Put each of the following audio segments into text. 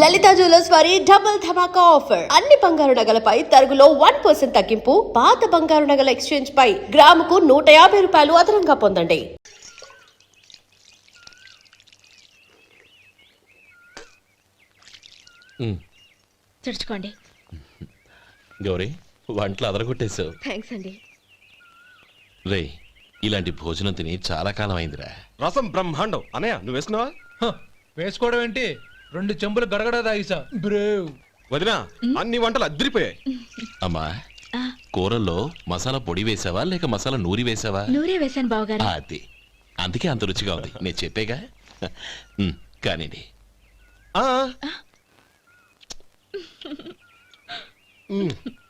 లలిత jewellers వారి double ధమాకా offer. అన్ని బంగారు నగలపై తరుగులో 1% తగ్గింపు. పాత బంగారు నగల ఎక్స్చేంజ్ పై గ్రాముకు 150 రూపాయలు అదనంగా పొందండి. తుడుచుకోండి. గౌరీ, వంటలు అదరగొట్టేశావు. థ్యాంక్స్ అండి. రే, ఇలాంటి భోజనం తిని చాలా కాలం అయిందిరా. రసం బ్రహ్మాండం. అనయ్య నువ్వు వేసుకున్నావా? వేసుకోవడం ఏంటి, 2 చెంబులు గడగడ తాగిసా. బ్రేవ్ వదినా, అన్ని వంటలు అద్దరిపోయాయి. అమ్మా, కూరల్లో మసాలా పొడి వేసావా లేక మసాలా నూరి వేసావా? నూరే వేశాను బావగారు. అది అందుకే అంత రుచిగా ఉంది. నేను చెప్పేగా. కానివ్వండి.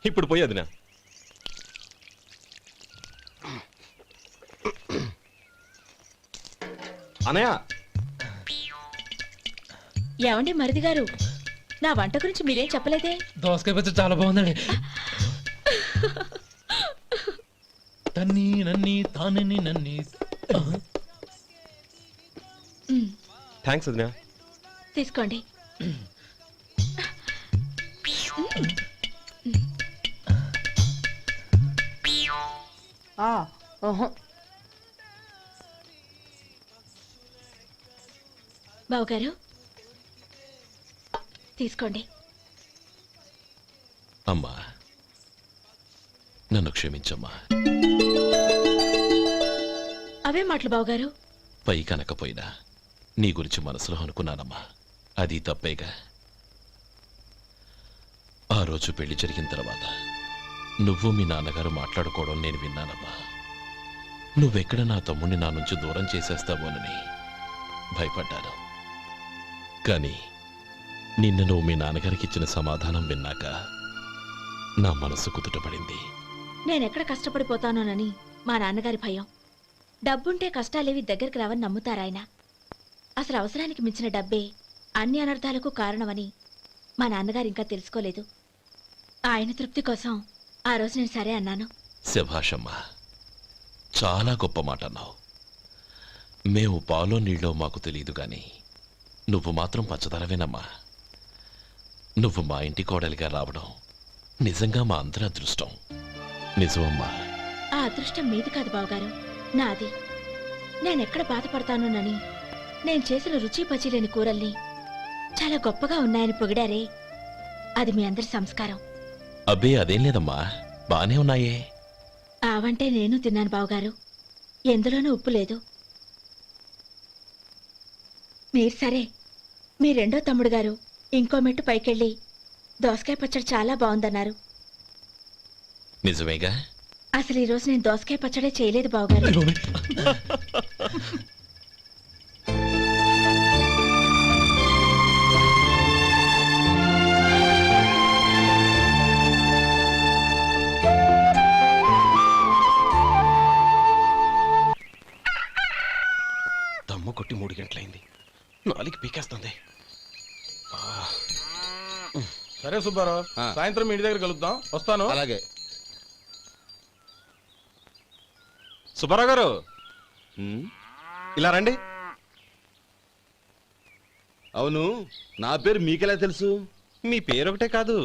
ఇప్పుడు పోయి వదినా. అనయ్య, ఏమండి మరిది గారు, నా వంట గురించి మీరేం చెప్పలేదే? దోసకాయ పచ్చడి చాలా బాగుందండి. తన్ని నన్ని తానని నన్ని. థ్యాంక్స్ వదినా. తీసుకోండి. బావగారు తీసుకోండి. అమ్మా, నన్ను క్షమించమ్మా. అవే మాటలు బావగారు. పై కనకపోయినా నీ గురించి మనసులో అనుకున్నానమ్మా. అది తప్పేగా. ఆ రోజు పెళ్లి జరిగిన తర్వాత నువ్వు మీ నాన్నగారు మాట్లాడుకోవడం నేను విన్నానమ్మా. నువ్వెక్కడ నా తమ్ముడిని నా నుంచి దూరం చేసేస్తావోనని భయపడ్డాను. కానీ నిన్న నువ్వు మీ నాన్నగారికి ఇచ్చిన సమాధానం విన్నాక నా మనసు కుదుటపడింది. నేనెక్కడ కష్టపడిపోతానోనని మా నాన్నగారి భయం. డబ్బుంటే కష్టాలేవి దగ్గరికి రావని నమ్ముతారాయన. అసలు అవసరానికి మించిన డబ్బే అన్ని అనర్థాలకు కారణమని మా నాన్నగారు ఇంకా తెలుసుకోలేదు. ఆయన తృప్తి కోసం ఆ రోజు నేను సరే అన్నాను. శభాషమ్మా, చాలా గొప్ప మాట అన్నావు. మేము పాలో నీళ్ళో మాకు తెలియదు గాని నువ్వు మాత్రం పచ్చదరవేనమ్మా. నువ్వు మా ఇంటి కోడలిగా రావడం నిజంగా మా అందరి అదృష్టం. నిజమమ్మా. ఆ అదృష్టం మీది కాదు బావగారు, నాది. నేనెక్కడ బాధపడతానోనని నేను చేసిన రుచి పచిలేని కూరల్ని చాలా గొప్పగా ఉన్నాయని పొగిడారే, అది మీ అందరి సంస్కారం. అబ్బే, అదేం లేదమ్మా, బానే ఉన్నాయే. ఆవంటే నేను తిన్నాను బావగారు, ఎందులోనూ ఉప్పు లేదు. మీరు సరే, మీ రెండో తమ్ముడు గారు ఇంకో మెట్టు పైకెళ్ళి దోసకాయ పచ్చడి చాలా బాగుందన్నారు. నిజమేగా? అసలు ఈరోజు నేను దోసకాయ పచ్చడే చేయలేదు బావగారు. దమ్ము కొట్టి 3 గంటలైంది. 4కి పీకేస్తుంది. సరే సుబ్బారావు, సాయంత్రం ఇంటి దగ్గర కలుద్దాం. వస్తాను. అలాగే. సుబ్బారావు గారు, ఇలా రండి. అవును, నా పేరు మీకెలా తెలుసు? మీ పేరు ఒకటే కాదు,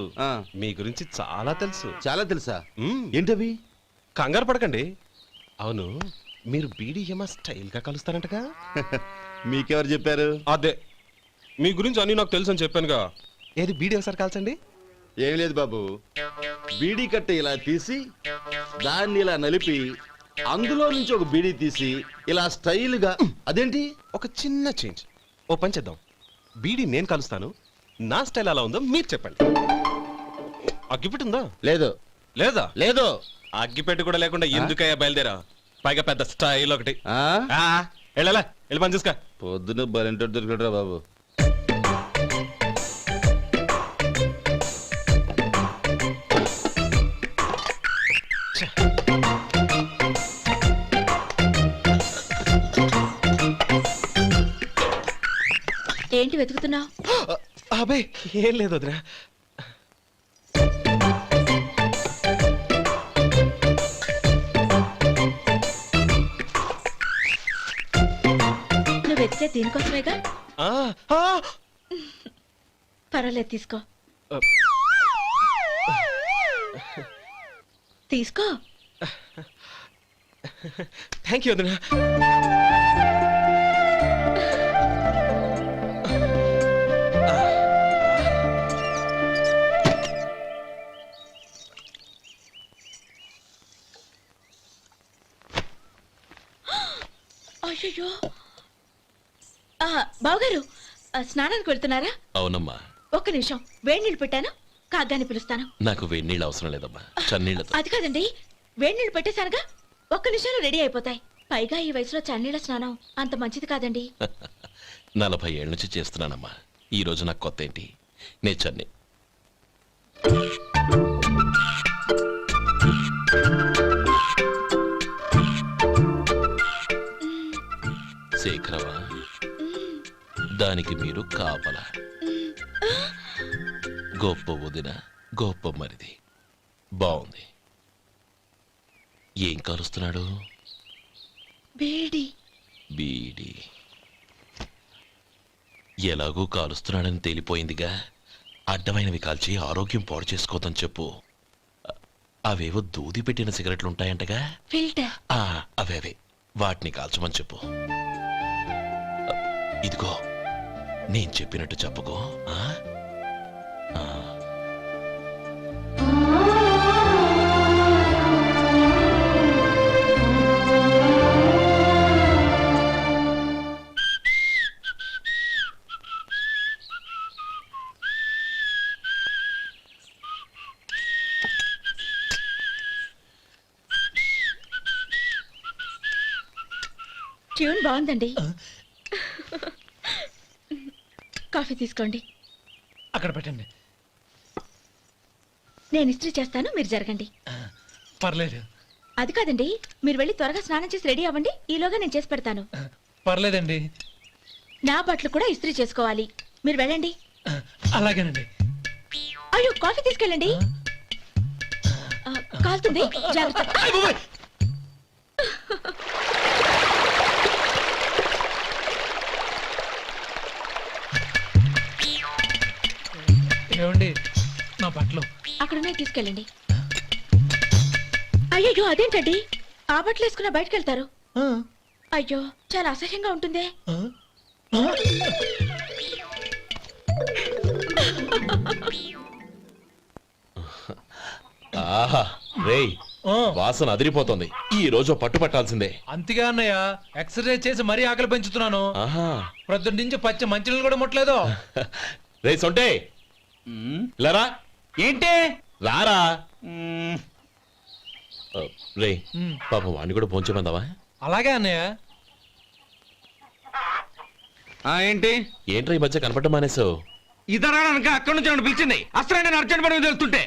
మీ గురించి చాలా తెలుసు. చాలా తెలుసా? ఏంటవి? కంగారు పడకండి. అవును, మీరు బీడీఎం స్టైల్ గా కలుస్తారంటగా? మీకెవరు చెప్పారు? అదే, మీ గురించి అన్ని నాకు తెలుసు అని చెప్పానుగా. ఏది బీడీ ఒకసారి కాల్చండి. ఏం లేదు బాబు, బీడీ కట్ట ఇలా తీసి దాన్ని ఇలా నలిపి అందులో నుంచి ఒక బీడీ తీసి ఇలా స్టైల్గా. అదేంటి? ఒక చిన్న చేంజ్. ఓ పని చేద్దాం, బీడీ నేను కలుస్తాను, నా స్టైల్ అలా ఉందో మీరు చెప్పండి. అగ్గిపెట్టి ఉందా? లేదు. లేదా? లేదు. అగ్గిపెట్టి కూడా లేకుండా ఎందుకయ్యా బయలుదేరా? పైగా పెద్ద స్టైల్ ఒకటి. వెళ్ళాలా, వెళ్ళి పని చూసుకో. పొద్దున బలింటోడు దొరికడరా బాబు. ఏంటి వెతుకుతున్నావు? అబే, ఏం లేదు వదినా. వెతికే దీనికోసమేగా. పర్వాలేదు తీసుకో తీసుకో థ్యాంక్ యూ వదినా. అయ్యో బావగారు స్నానానికి వెళ్తున్నారా? అవునమ్మా, ఒక్క నిమిషం వేడి నీళ్ళు పెట్టాను, కాగ్గాని పిలుస్తాను. నాకు వేడి నీళ్ళు అవసరం లేదమ్మా, చన్నీళ్ళతో. అది కాదండి, వేడి నీళ్ళు పెట్టేశానుగా, ఒక్క నిమిషంలో రెడీ అయిపోతాయి. పైగా ఈ వయసులో చన్నీళ్ళ స్నానం అంత మంచిది కాదండి. 40 ఏళ్ళ నుంచి చేస్తున్నానమ్మా. ఈ రోజు నాకు కొత్త ఏంటి? నే చన్ని. శేఖరవా, దానికి మీరు కాపలా. గొప్ప వదిన, గొప్ప మరిది. బాగుంది. ఏం కలుస్తున్నాడు? వేడి బీడి. ఎలాగూ కాలుస్తున్నాడని తేలిపోయిందిగా, అడ్డమైనవి కాల్చి ఆరోగ్యం పాడు చేసుకోదని చెప్పు. అవేవో దూది పెట్టిన సిగరెట్లుంటాయంటగా, ఫిల్టర్. అవే వాటిని కాల్చమని చెప్పు. ఇదిగో నేను చెప్పినట్టు చెప్పుకో. ట్యూన్ బాగుందండి. కాఫీ తీసుకోండి. అక్కడ పెట్టండి. నేను ఇస్త్రీ చేస్తాను, మీరు జరగండి. పర్లేదు. అది కాదండి, మీరు వెళ్ళి త్వరగా స్నానం చేసి రెడీ అవ్వండి, ఈలోగా నేను చేసి పెడతాను. పర్లేదండి. నా బట్టలు కూడా ఇస్త్రీ చేసుకోవాలి, మీరు వెళ్ళండి. అలాగేనండి. అయ్యో, కాఫీ తీసుకెళ్ళండి. కాలుతుంది, జాగ్రత్త. ఏమండి, నా బట్టలు అక్కడున్నాయి, తీసుకెళ్ళండి. అయ్యో, అదేంటండి, ఆ బట్టలు వేసుకున్న బయటకు వెళ్తారు? ఆ, అయ్యో, చాలా అసహ్యంగా ఉంటుందే. ఆ, ఆ. ఆహా రేయ్, ఆ, వాసన అదిరిపోతుంది. ఈ రోజు పట్టు పట్టాల్సిందే. అంతిగా అన్నయ్య, ఎక్సర్సైజ్ చేసి మరీ ఆకలి పెంచుతున్నాను. ఆహా. ప్రొద్దున నుంచి పచ్చ మంచినీళ్ళు కూడా ముట్టలేదు. రే సొంటే, లరా ఏంటి? రారా. రే ఉమ్, పాపం వాడిని కూడా పోంచమందావా? అలాగే అన్నయ్య. ఏంటి ఏంట్రా ఈ మధ్య కనపడటం మానేసావు? ఇదరా అక్కడి నుంచి నన్ను పిలిచింది. అసలు నేను అర్జెంట్ పని మీద వెళ్తుంటే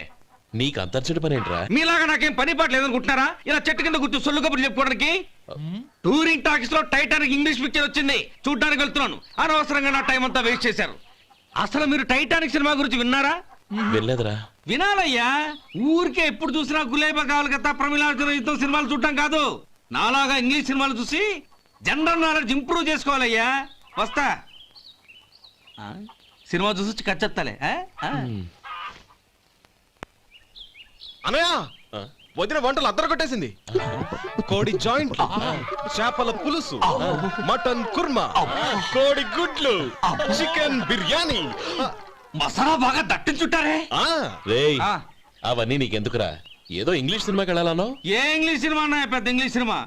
నీకు అంతర్చడి పని ఏంట్రా? మీలాగా నాకేం పని పాట లేదనుకుంటున్నారా? ఇలా చెట్టు కింద కూర్చో సొల్లు కబుర్లు చెప్పుకోవడానికి. ఉమ్, టూరింగ్ టాకీస్ లో టైటానిక్ ఇంగ్లీష్ పిక్చర్ వచ్చింది, చూడ్డానికి వెళ్తున్నాను. అనవసరంగా నా టైం అంతా వేస్ట్ చేశారు. అసలు మీరు టైటానిక్ సినిమా గురించి విన్నారా? వెళ్ళలేదురా. వినాలయ్యా. ఊరికే ఎప్పుడు చూసినా గులేబా కావాలి కదా, ప్రమిళార్జున యుద్ధం సినిమాలు చూడటం కాదు. నాలాగా ఇంగ్లీష్ సినిమాలు చూసి జనరల్ నాలెడ్జ్ ఇంప్రూవ్ చేసుకోవాలయ్యా. వస్తా. సినిమా చూసి కచ్చెత్తాలే. అనయ్య, ఆ? వదిన వంటలు అద్దరు కొట్టేసింది. కోడి జాయింట్, చేపల పులుసు, మటన్ కుర్మా, కోడి గుడ్లు, చికెన్ బిర్యానీ. మసాలా బాగా దట్టించుంటారే. ఆ, రేయ్ ఆ. అవన్నీ నీకెందుకురా? ఏదో ఇంగ్లీష్ సినిమాకి వెళ్ళాలనో. ఏ ఇంగ్లీష్ సినిమా అన్నా, పెద్ద ఇంగ్లీష్ సినిమా.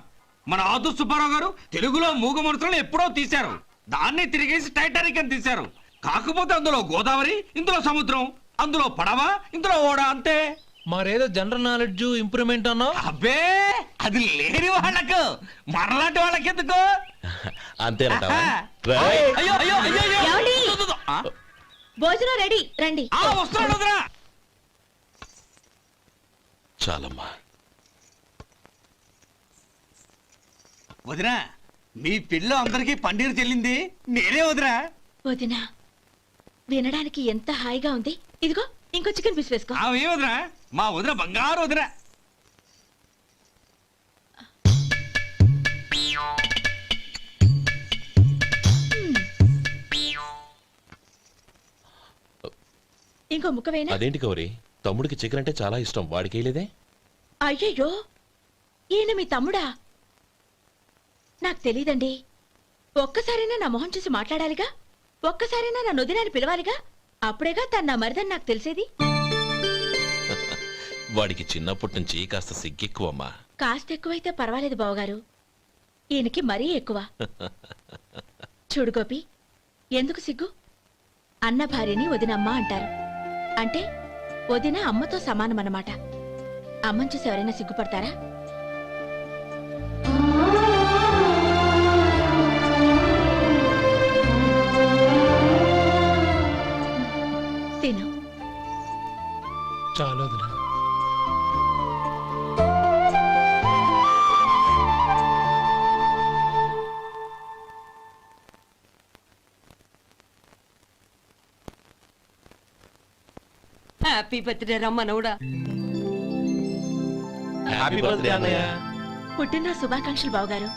మన ఆదు సుబ్బారావు గారు తెలుగులో మూగ మనుషులను ఎప్పుడో తీశారు. దాన్ని తిరిగేసి టైటానిక్ అని తీశారు. కాకపోతే అందులో గోదావరి, ఇందులో సముద్రం, అందులో పడవ, ఇందులో ఓడ, అంతే. మరేదో జనరల్ నాలెడ్జ్ ఇంప్రూవ్మెంట్ అన్నావు. అబ్బే, అది లేని వాళ్ళకు, మనలాంటి వాళ్ళకి ఎందుకు? అంతేనంటావా? ఆహా. రేయ్. అయ్యో అయ్యో అయ్యో అయ్యో. ఏమండి? ఆ? భోజనం రెడీ, రండి. వస్తున్నాడు వదరా. చాలమ్మా. వదినా, మీ పిల్ల అందరికీ పన్నీరు చెల్లింది నేనే వదినా. వదినా, వినడానికి ఎంత హాయిగా ఉంది. ఇదిగో ఇంకో చికెన్ పీస్ వేసుకో. ఆమె వదినా, మా వదిన బంగారు వదినా. ఇంకో ముక్కవేనా? అదేంటి గౌరీ, తమ్ముడికి చికెన్ అంటే చాలా ఇష్టం, వాడికేయలేదే? అయ్యయ్యో, ఈయన మీ తమ్ముడా? నాకు తెలీదండి. ఒక్కసారైనా నా మొహం చూసి మాట్లాడాలిగా, ఒక్కసారైనా నా నొదినాన్ని పిలవాలిగా, అప్పుడేగా తను నా మరిదని నాకు తెలిసేది. వాడికి చిన్నప్పటి నుంచి కాస్త సిగ్గెక్కువమ్మా. కాస్త ఎక్కువైతే పర్వాలేదు బావగారు, ఈయనకి మరీ ఎక్కువ. చూడు గోపి, ఎందుకు సిగ్గు? అన్న భార్యని వదినమ్మ అంటారు. అంటే వదిన అమ్మతో సమానమన్నమాట. అమ్మని చూసి ఎవరైనా సిగ్గుపడతారా? తిను. చాలా వదినా. హ్యాపీ బర్త్డే రమ్మనవుడా. హ్యాపీ బర్త్డే అన్నయ్య. పుట్టిన శుభాకాంక్షలు బావగారు.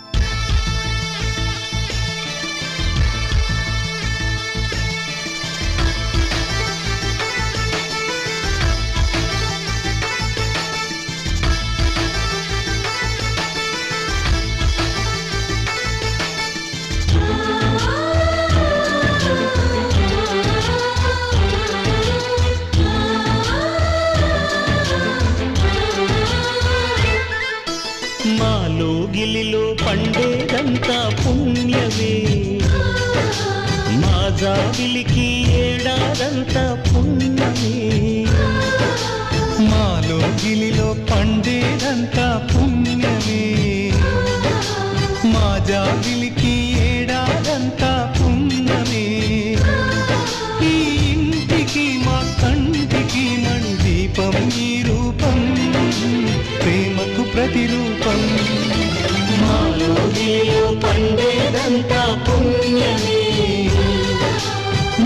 మాలో గిలిలో పండేదంతా పుణ్యమే, మా జాబిలికి ఏడాదంతా పుణ్యమే. మాలో గిలిలో పండేదంతా పుణ్యమే, మా జాబిలికి ఏడాదంతా పుణ్యమే. ఈ ఇంటికి మా కంటికి మణి దీపం ఈ రూపం, ప్రేమకు ప్రతిరూపం. మాలో గిలిలో పండేదంతా పుణ్యమే,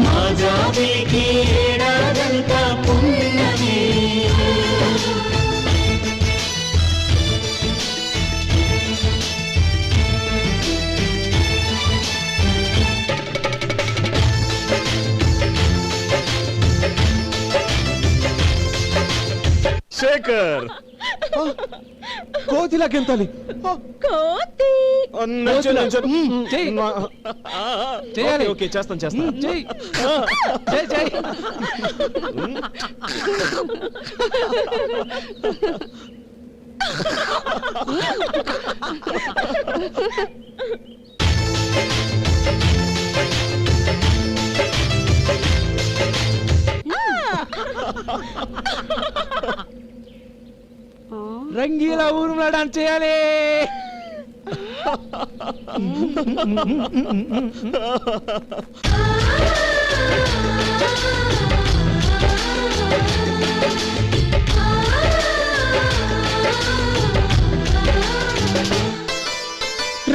మా జాబిలికి ఏడాదంతా పుణ్యమే. శేఖర్, కోతిలా గెంతాలి. కోతి చేయాలి. ఓకే, చేస్తాను చేస్తాను. చెయ్. చెయ్, చెయ్. రంగీలా ఊరు డాన్స్ చేయాలి.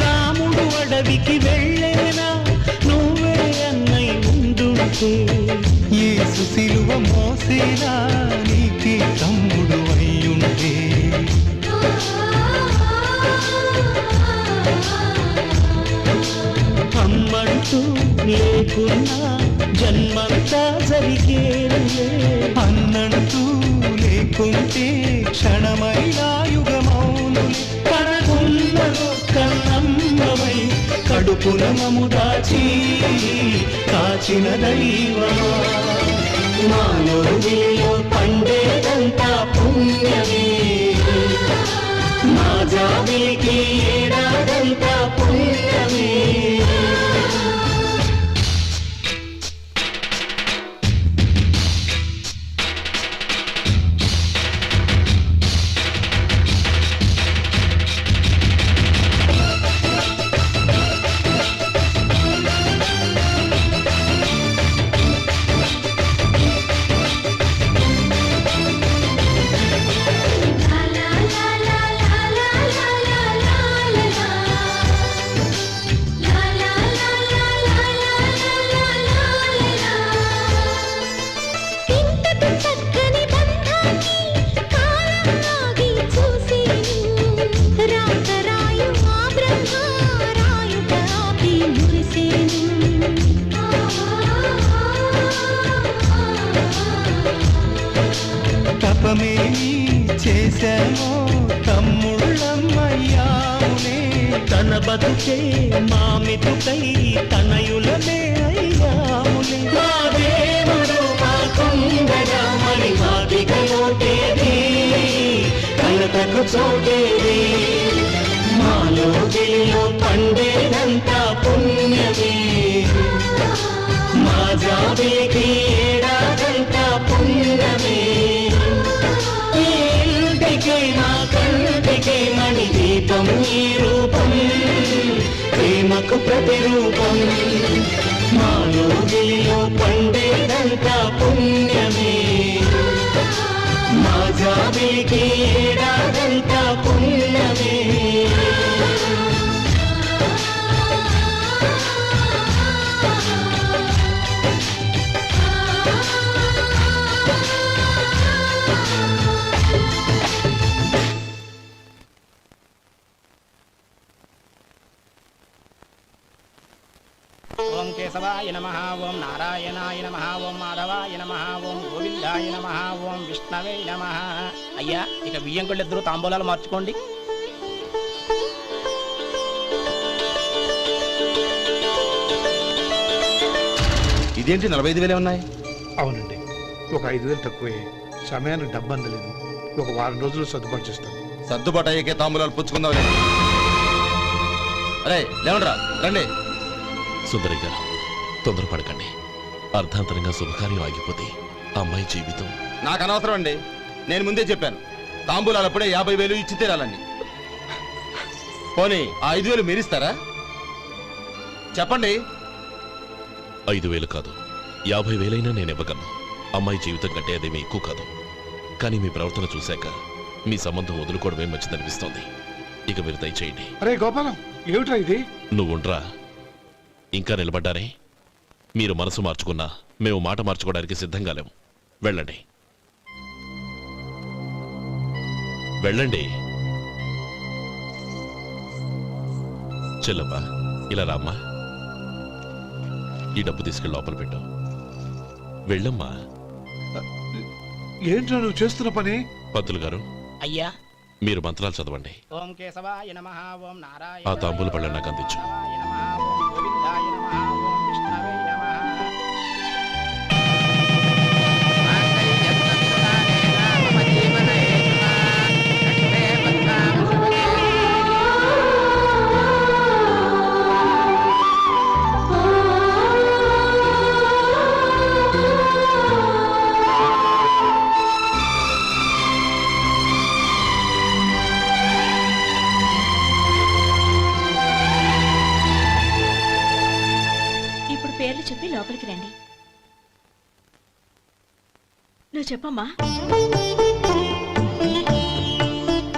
రాముడు అడవికి వెళ్ళేనా, నువ్వే అన్నయ్య ఉండుంటే. యేసు సిలువ మోసేనా, నీకే తమ్ముడు అయ్యుండే. అమ్మంటూ లేకున్నా జన్మంతా జరిగేనులే. అన్నంటూ లేకుంటే క్షణమైనా యుగమౌనులే. కనకున్న కన్నమ్మవై కడుపున మము దాచి కాచిన దైవమా. మాలో గిలిలో పండేదంతా పుణ్యమే, మా జాబిలికి ఏడాదంతా పుణ్యమే. పాపమేమి చేశామో తమ్ముళ్ళమ్మయ్యాములే. తన బతుకే మామితుకై తనయులమే అయ్యాములే. మా దేవుడు మాకుండగా మరి మాదిగలోటేది కలతకు చోటేది. మాలో గిలిలో పండేదంతా పుణ్యమే. మా జాబిలికి ఏడాదంతా పుణ్యమే. ఈ ఇంటికి మా కంటికి మణి దీపం ఈ రూపం ప్రేమకు ప్రతిరూపం. మాలో గిలిలో పండేదంతా పుణ్యమే. మా జాబిలికి ఏడాదంతా పుణ్యమే. ఓం కేశవాయ నమః, ఓం నారాయణాయ నమః, ఓం మాధవాయ నమః, ఓం గోవిందాయ నమః, ఓం విష్ణవే నమః. అయ్యా ఇక బియ్యంకుళ్ళిద్దరూ తాంబూలాలు మార్చుకోండి. ఇదేంటి 45,000 ఉన్నాయి? అవునండి, ఒక 5,000 తక్కువే. సమయానికి డబ్బు అందలేదు. ఒక వారం రోజులు సర్దుబాటు చేస్తాను. సర్దుబాటు అయ్యకే తాంబూలాలు పుచ్చుకుందాం. అరే లేవండ్రా, రండి. సుందరి గారు, తొందరపడకండి. అర్ధాంతరంగా శుభకార్యం ఆగిపోతే అమ్మాయి జీవితం. నాకు అనవసరం అండి, నేను ముందే చెప్పాను. తాంబూలాలు అప్పుడే 50,000 ఇచ్చి తీరాలండి. పోనీ ఆ 5,000 మీరిస్తారా? చెప్పండి. 5,000 కాదు, 50,000 నేను ఇవ్వగలను. అమ్మాయి జీవితం కంటే అదేమీ ఎక్కువ కాదు. కానీ మీ ప్రవర్తన చూశాక మీ సంబంధం వదులుకోవడమే మంచిదనిపిస్తోంది. ఇక మీరు దయచేయండి. అరే గోపాలం, ఏమిట్రా ఇది? నువ్వుండ్రా. ఇంకా నిలబడ్డారే? మీరు మనసు మార్చుకున్నా మేము మాట మార్చుకోవడానికి సిద్ధంగా లేము. వెళ్ళండి, వెళ్ళండి. చెల్లమ్మా, ఇలా రామ్మా. ఈ డబ్బు తీసుకెళ్ళి లోపల పెట్టు. వెళ్ళమ్మా. ఏంట్రా నువ్వు చేస్తున్న పని? పంతులు గారు, అయ్యా మీరు మంత్రాలు చదవండి. ఓం కేశవాయ నమః, ఓం నారాయణ ఆ తాంబూల పళ్ళ నాకు అందించు. నమః, ఓం గోవిందాయ నమః, ఓం విష్ణవే నమః. ఇప్పుడు పేర్లు చెప్పి లోపలికి రండి. నువ్వు చెప్పమ్మా.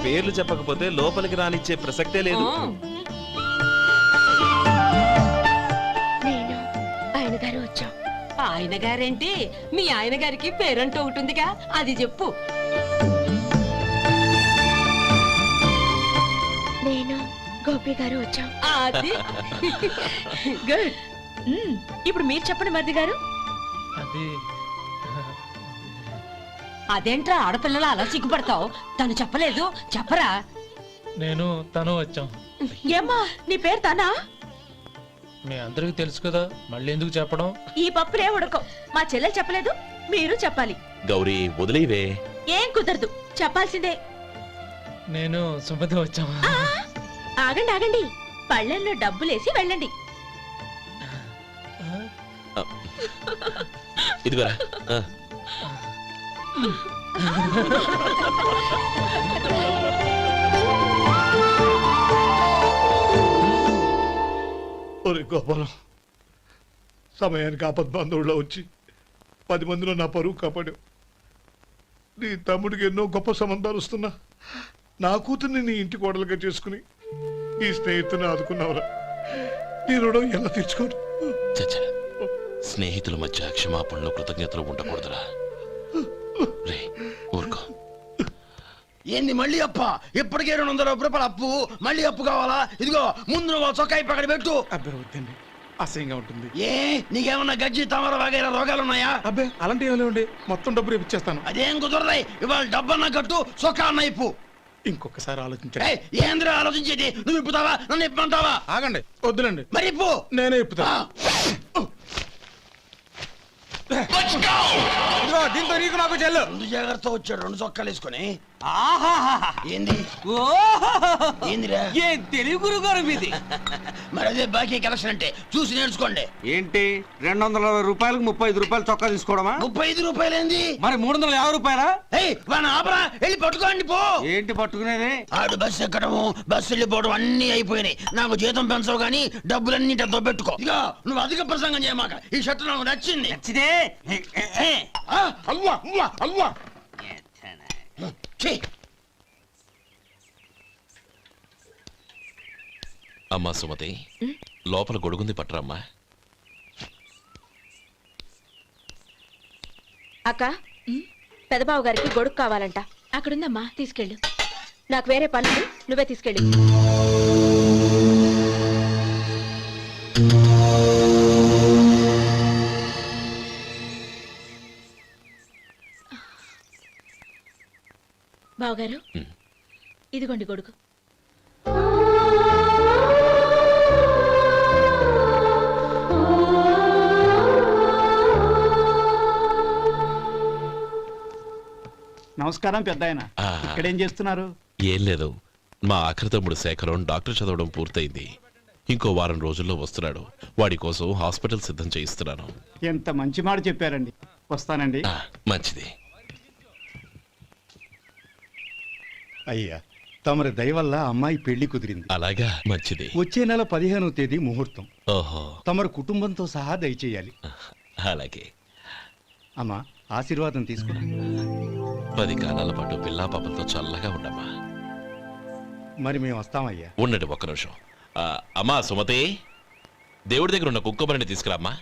పేర్లు చెప్పకపోతే లోపలికి రానిచ్చే ప్రసక్తే లేదు. నేను ఆయన గారు వచ్చాం. ఆయన గారేంటి, మీ ఆయన గారికి పేరంటూ ఒకటిగా అది చెప్పు. నేను గోపి గారు వచ్చాం. అది గుడ్. ఇప్పుడు మీరు చెప్పండి మరిది గారు. అది అదేంట్రా ఆడపిల్లలు అలా సిగ్గుపడతావు? తను చెప్పలేదు, చెప్పరా. నేను తను వచ్చాం. ఏమ్మా నీ పేరు తానా? మీ అందరికి తెలుసు కదా, మళ్ళీ ఎందుకు చెప్పడం? ఈ పప్పులే ఉడకం. మా చెల్లెలు చెప్పలేదు, మీరు చెప్పాలి. గౌరీ, వదిలేవే. ఏం కుదరదు, చెప్పాల్సిందే. నేను సుమతి వచ్చాం. ఆ, ఆగండి ఆగండి, పళ్ళెంలో డబ్బులేసి వెళ్ళండి. ఇదిగోరా. ఒరే గోపాలం, సమయానికి ఆపద్బాంధవుల్లో వచ్చి 10 మందిలో నా పరువు కాపాడావు. నీ తమ్ముడికి ఎన్నో గొప్ప సంబంధాలు వస్తున్నా నా కూతుర్ని నీ ఇంటి కోడలుగా చేసుకుని ఈ స్నేహితుని ఆదుకున్నావురా. నీ రుణం ఎలా తీర్చుకోరు? చచ్చా, స్నేహితుల మధ్య క్షమాపణలు కృతజ్ఞతలు ఉండకూడదురా. రే ఊరుకో. ఏంది మళ్ళీ అప్ప? ఇప్పటికే 200 రూపాయలు అప్పు, మళ్ళీ అప్పు కావాలా? ఇదిగో ముందు నువ్వు చొక్కా పక్కన పెట్టు. అబ్బే వద్దండి, అసహ్యంగా ఉంటుంది. ఏ నీకేమన్నా గజ్జి తమర వగైరా రోగాలు ఉన్నాయా? అబ్బే అలాంటి ఏమీ లేవండి, మొత్తం డబ్బు రేపు ఇచ్చేస్తాను. అదేం కుదరదాయి. ఇవాళ డబ్బన్నా కట్టు, సొక్కా అన్న ఇప్పు. ఇంకొకసారి ఆలోచించండి. ఏయ్, ఏంద్రా ఆలోచించేది? నువ్వు ఇప్పుతావా, నన్ను ఇప్పమంటావా? ఆగండి, వద్దులండి, మరి ఇప్పు. నేనే ఇప్పుతా. ఇదిగో, దీంతో నీకు నాకు చెల్లు. ముందు జాగ్రత్త వచ్చాడు, 2 చొక్కాలు వేసుకొని. ఆహాహాహా. ఏంది ఓహోహోహో. ఏందిరా? ఏ తెలుగు గురుగారు మీది? మరి అదే బాకీ కలెక్షన్ అంటే చూసి నేర్చుకోండి. ఏంటి 220 రూపాయలకు 35 రూపాయలు చొక్కా తీసుకోవడమా? 35 రూపాయలు ఏంది? మరి 350 రూపాయలా? ఏయ్, వాడిని ఆపరా, వెళ్ళి పట్టుకోండి పో. ఏంటి పట్టుకునేది? ఆడు బస్సు ఎక్కడము, బస్సు వెళ్ళిపోవడం అన్ని అయిపోయినాయి. నాకు జీతం పెంచవు గానీ డబ్బులన్నీ దొబ్బెట్టుకో. ఇక నువ్వు అధిక ప్రసంగం చేయమాక. ఈ షర్ట్ నాకు నచ్చింది. నచ్చితే అల్వా అల్వా అల్వా. ఛీ. అమ్మా సుమతి, లోపల గొడుగుంది పట్టరమ్మా. అక్క పెదబాబు గారికి గొడుగు కావాలంట. అక్కడుందమ్మా, తీసుకెళ్ళు. నాకు వేరే పనులు, నువ్వే తీసుకెళ్ళు. బావగారు, ఇదిగోండి గొడుగు. నమస్కారం పెద్ద ఆయన. ఆ. ఇక్కడేం చేస్తున్నారు? ఏం లేదు, మా ఆఖరి తమ్ముడు శేఖరం డాక్టర్ చదవడం పూర్తయింది. ఇంకో వారం రోజుల్లో వస్తున్నాడు. వాడి కోసం హాస్పిటల్ సిద్ధం చేయిస్తున్నాను. ఎంత మంచి మాట చెప్పారండి. వస్తానండి. మంచిది. అయ్యా, తమరి దయ వల్ల అమ్మాయి పెళ్లి కుదిరింది. అలాగా, మంచిది. వచ్చే నెల 15వ తేదీ ముహూర్తం. ఓహో, తమరు కుటుంబంతో సహా దయచేయాలి. అలాగే. అమ్మా, ఆశీర్వాదం తీసుకురా. 10 కాలాల పాటు పిల్లా పాపలతో చల్లగా ఉండమ్మా. మరి మేము వస్తామయ్యా. ఉండండి ఒక్క నిమిషం. అమ్మా సుమతి, దేవుడి దగ్గర ఉన్న కుక్కమరిని తీసుకురామ్మా.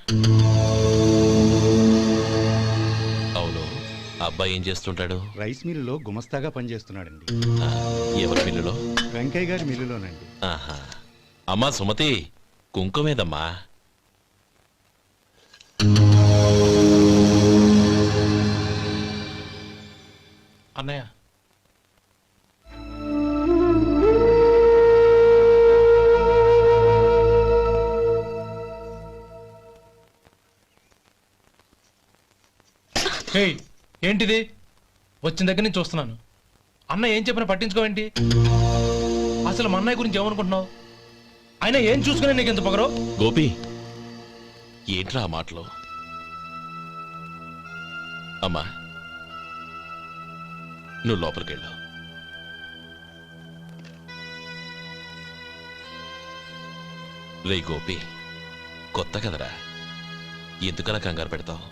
అవును, అబ్బాయి ఏం చేస్తుంటాడు? రైస్ మిల్లులో గుమస్తాగా పనిచేస్తున్నాడండి. ఎవరి మిల్లులో? వెంకయ్య గారి మిల్లులోనండి. ఆహా. అమ్మా సుమతి, కుంకుమేదమ్మా? అన్నయ్య, ఏంటిది? వచ్చిన దగ్గర నుంచి చూస్తున్నాను. అన్న ఏం చెప్పినా పట్టించుకోవేంటి? అసలు మా అన్నయ్య గురించి ఏమనుకుంటున్నావు? ఆయన ఏం చూసుకునే నీకు ఎంత పొగరు? గోపి, ఏంట్రా ఆ మాటలు? అమ్మా, నువ్వు లోపలికెళ్ళు. రే గోపి, కొత్త కదరా, ఎందుకలా కంగారు పెడతావు?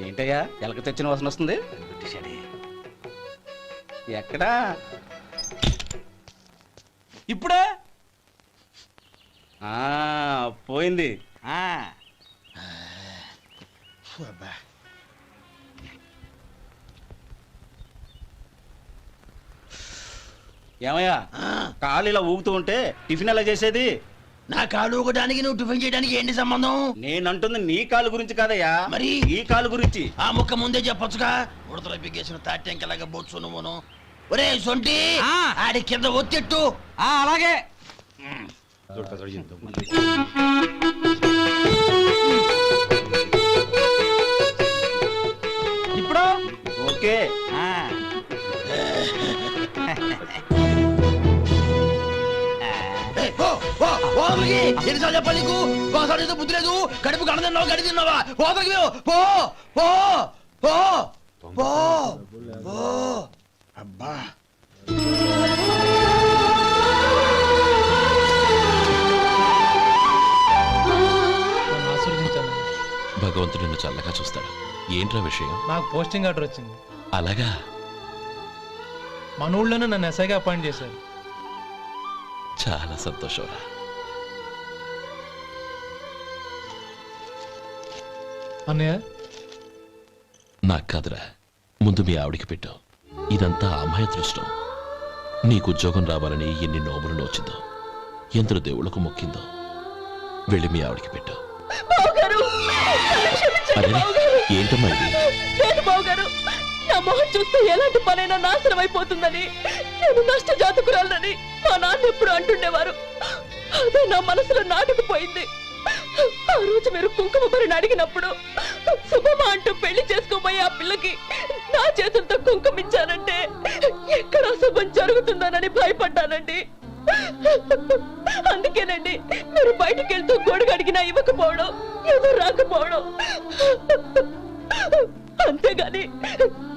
ఏంటయ్యా, ఎలక తెచ్చిన వాసన వస్తుంది? ఎక్కడా? ఇప్పుడే పోయింది. ఏమయ్యా, కాలు ఇలా ఊగుతూ ఉంటే టిఫిన్ ఎలా చేసేది? నా కాలు ఊగడానికి నువ్వు టిఫిన్ చేయడానికి ఏంటి సంబంధం? నేనంటుంది నీ కాలు గురించి కాదయ్యా, మరి ఈ కాలు గురించి. ఆ ముక్క ముందే చెప్పొచ్చుగా. ఉడతలో పిగేసిన తాటెంకలాగా బొచ్చు నువ్వును. ఒరే సొంటి, ఆడి కింద ఒత్తిట్టు. అలాగే. ఇప్పుడు ఓకే. ఎన్నిసార్లు చెప్పాలి నీకు? ఒకసారి ఏదో బుద్ధి లేదు. కడుపు గడ తిన్నావు, గడి తిన్నావా? పోతకి పో పో పో పో పో. అబ్బా, భగవంతుడు నిన్ను చల్లగా చూస్తాడు. ఏంట్రా విషయం? నాకు పోస్టింగ్ ఆర్డర్ వచ్చింది. అలాగా? మన ఊళ్ళోనే నన్ను ఎస్ఐగా అపాయింట్ చేశారు. చాలా సంతోషంరా. అన్నయ్య నాకు కాదురా, ముందు మీ ఆవిడికి పెట్టు. ఇదంతా అమ్మాయి అదృష్టం. నీకు ఉద్యోగం రావాలని ఎన్ని నోములు నోచిందో, ఎందరు దేవుళ్లకు మొక్కిందో. వెళ్ళి మీ ఆవిడికి పెట్టు. బావగారు, నన్ను క్షమించండి అరే బావగారు. ఏంటమ్మా ఇది? లేదు బావగారు, నా మొహం చూస్తే ఎలాంటి పనైనా నాశనం అయిపోతుందని, నేను నష్ట జాతకురాలని మా నాన్న ఎప్పుడు అంటుండేవారు. అదే నా మనసులో నాటుకుపోయింది. ఆ రోజు మీరు కుంకుమ భరిని అడిగినప్పుడు శుభమా అంటూ పెళ్లి చేసుకోబోయే ఆ పిల్లకి నా చేతులతో కుంకుమ ఇచ్చానంటే ఎక్కడ శుభం జరుగుతుందోనని భయపడ్డానండి. అందుకేనండి మీరు బయటికి వెళ్తూ గొడుగు అడిగినా ఇవ్వకపోవడం, ఎదురు రాకపోవడం. అంతేగాని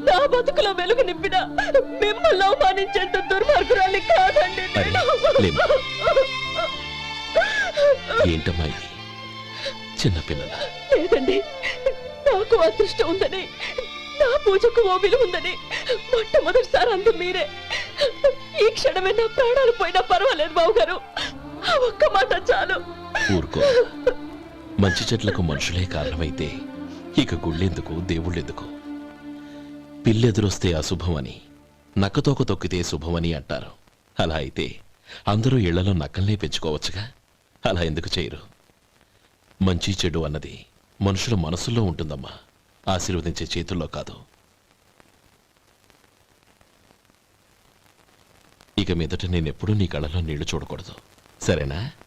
నా బతుకులో వెలుగు నింపిన మిమ్మల్ని అవమానించేంత దుర్మార్గురాలి కాదండి అరే, నేను. లేమ్మా. ఏంటమ్మా ఇది? చిన్నపిల్లల లేదండి, నాకు అదృష్టం ఉందని, నా పూజకు ఓ విలువ ఉందని మొట్టమొదటిసారి అందు మీరే. ఈ క్షణమే నా ప్రాణాలు పోయినా పర్వాలేదు బావగారు, ఆ ఒక్క మాట చాలు. ఊరుకో. మంచి చెట్లకు మనుషులే కారణమైతే ఇక గుళ్ళెందుకు, దేవుళ్ళెందుకు? పిల్లెదురొస్తే అశుభమని, నక్కతోక తొక్కితే శుభమని అంటారు. అలా అయితే అందరూ ఇళ్లలో నక్కల్నే పెంచుకోవచ్చుగా. అలా ఎందుకు చేయరు? మంచి చెడు అన్నది మనుషుల మనసుల్లో ఉంటుందమ్మా, ఆశీర్వదించే చేతుల్లో కాదు. ఇక మీదట నేనెప్పుడూ నీ కళ్ళలో నీళ్లు చూడకూడదు, సరేనా?